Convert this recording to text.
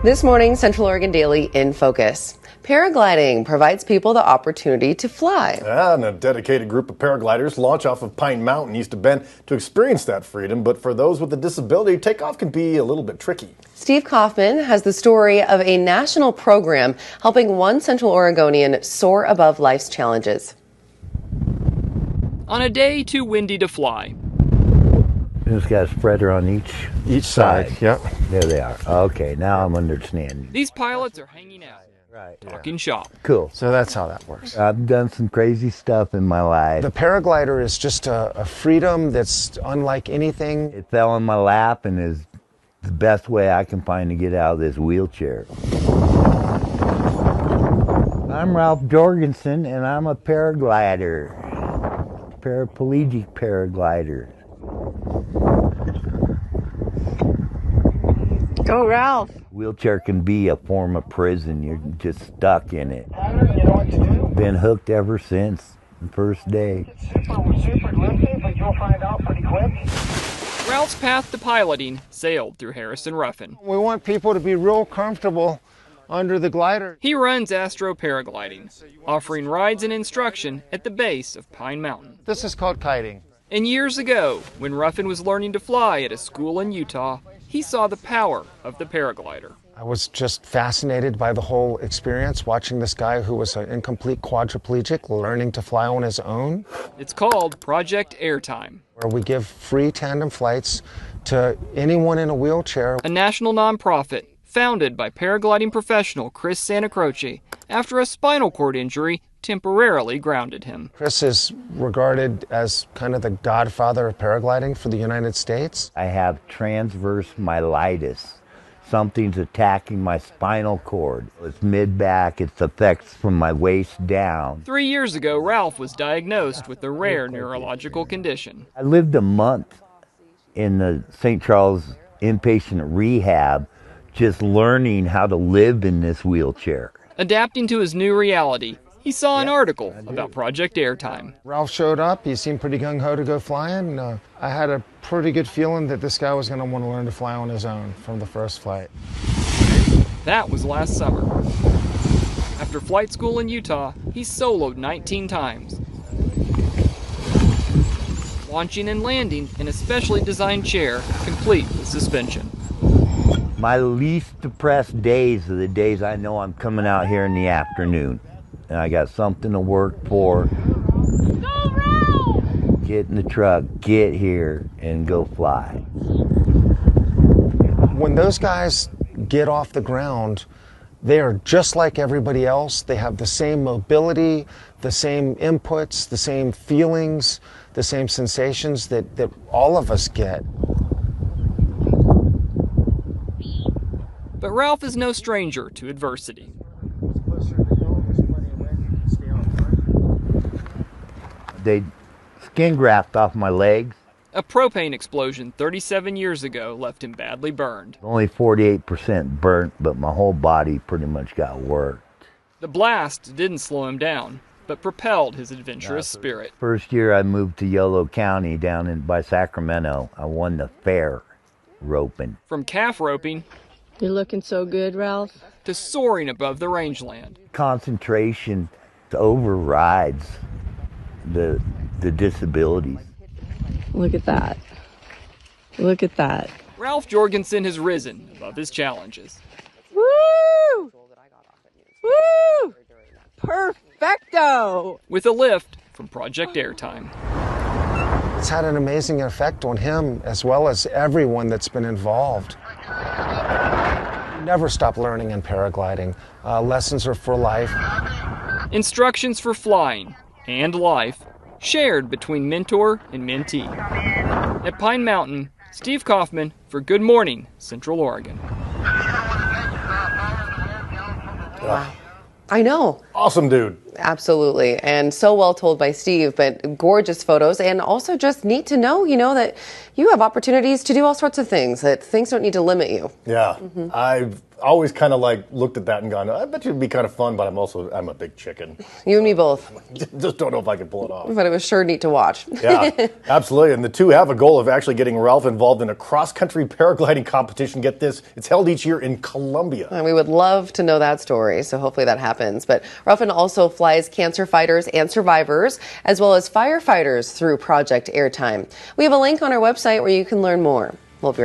This morning, Central Oregon Daily in focus. Paragliding provides people the opportunity to fly. And a dedicated group of paragliders launch off of Pine Mountain east of Bend to experience that freedom. But for those with a disability, takeoff can be a little bit tricky. Steve Kaufman has the story of a national program helping one Central Oregonian soar above life's challenges. On a day too windy to fly. It's got a spreader on each side. Yep. There they are. Okay, now I'm understanding. These pilots are hanging out, talking shop. Cool. So that's how that works. I've done some crazy stuff in my life. The paraglider is just a freedom that's unlike anything. It fell in my lap and is the best way I can find to get out of this wheelchair. I'm Ralph Jorgensen, and I'm a paraglider. Paraplegic paraglider. Go, Ralph. Wheelchair can be a form of prison. You're just stuck in it. Been hooked ever since the first day. Ralph's path to piloting sailed through Harrison Ruffin. We want people to be real comfortable under the glider. He runs Astro Paragliding, offering rides and instruction at the base of Pine Mountain. This is called kiting. And years ago, when Ruffin was learning to fly at a school in Utah, he saw the power of the paraglider. I was just fascinated by the whole experience, watching this guy who was an incomplete quadriplegic learning to fly on his own. It's called Project Airtime, Where we give free tandem flights to anyone in a wheelchair. a national nonprofit founded by paragliding professional Chris Santacroce after a spinal cord injury temporarily grounded him. Chris is regarded as kind of the godfather of paragliding for the United States. I have transverse myelitis. Something's attacking my spinal cord. It's mid-back. It's effects from my waist down. 3 years ago, Ralph was diagnosed with a rare neurological condition. I lived a month in the St. Charles inpatient rehab just learning how to live in this wheelchair. Adapting to his new reality, he saw an article about Project Airtime. Ralph showed up. He seemed pretty gung-ho to go flying. I had a pretty good feeling that this guy was going to want to learn to fly on his own from the first flight. That was last summer. After flight school in Utah, he soloed 19 times, launching and landing in a specially designed chair, complete with suspension. My least depressed days are the days I know I'm coming out here in the afternoon. And I got something to work for. Go, Ralph! Get in the truck, get here, and go fly. When those guys get off the ground, they are just like everybody else. They have the same mobility, the same inputs, the same feelings, the same sensations that all of us get. But Ralph is no stranger to adversity. They skin graft off my legs. A propane explosion 37 years ago left him badly burned. Only 48% burnt, but my whole body pretty much got worked. The blast didn't slow him down, but propelled his adventurous spirit. First year I moved to Yolo County down by Sacramento. I won the fair roping. From calf roping You're looking so good, Ralph. to soaring above the rangeland. Concentration overrides the disabilities. Look at that. Look at that. Ralph Jorgensen has risen above his challenges. Woo! Woo! Perfecto! With a lift from Project Airtime. It's had an amazing effect on him as well as everyone that's been involved. Never stop learning in paragliding. Lessons are for life. Instructions for flying and life shared between mentor and mentee. At Pine Mountain, Steve Kaufman for Good Morning, Central Oregon. I know. Awesome, dude. Absolutely. And so well told by Steve, but gorgeous photos, and also just neat to know, that you have opportunities to do all sorts of things, that things don't need to limit you. Yeah. I've always kind of looked at that and gone, I bet you it'd be kind of fun, but I'm a big chicken. You and me both. Just don't know if I can pull it off. But it was sure neat to watch. Yeah, absolutely. And the two have a goal of actually getting Ralph involved in a cross-country paragliding competition. Get this, it's held each year in Colombia. And we would love to know that story, so hopefully that happens. But Ruffin also flies cancer fighters and survivors, as well as firefighters through Project Airtime. We have a link on our website where you can learn more. We'll be right back.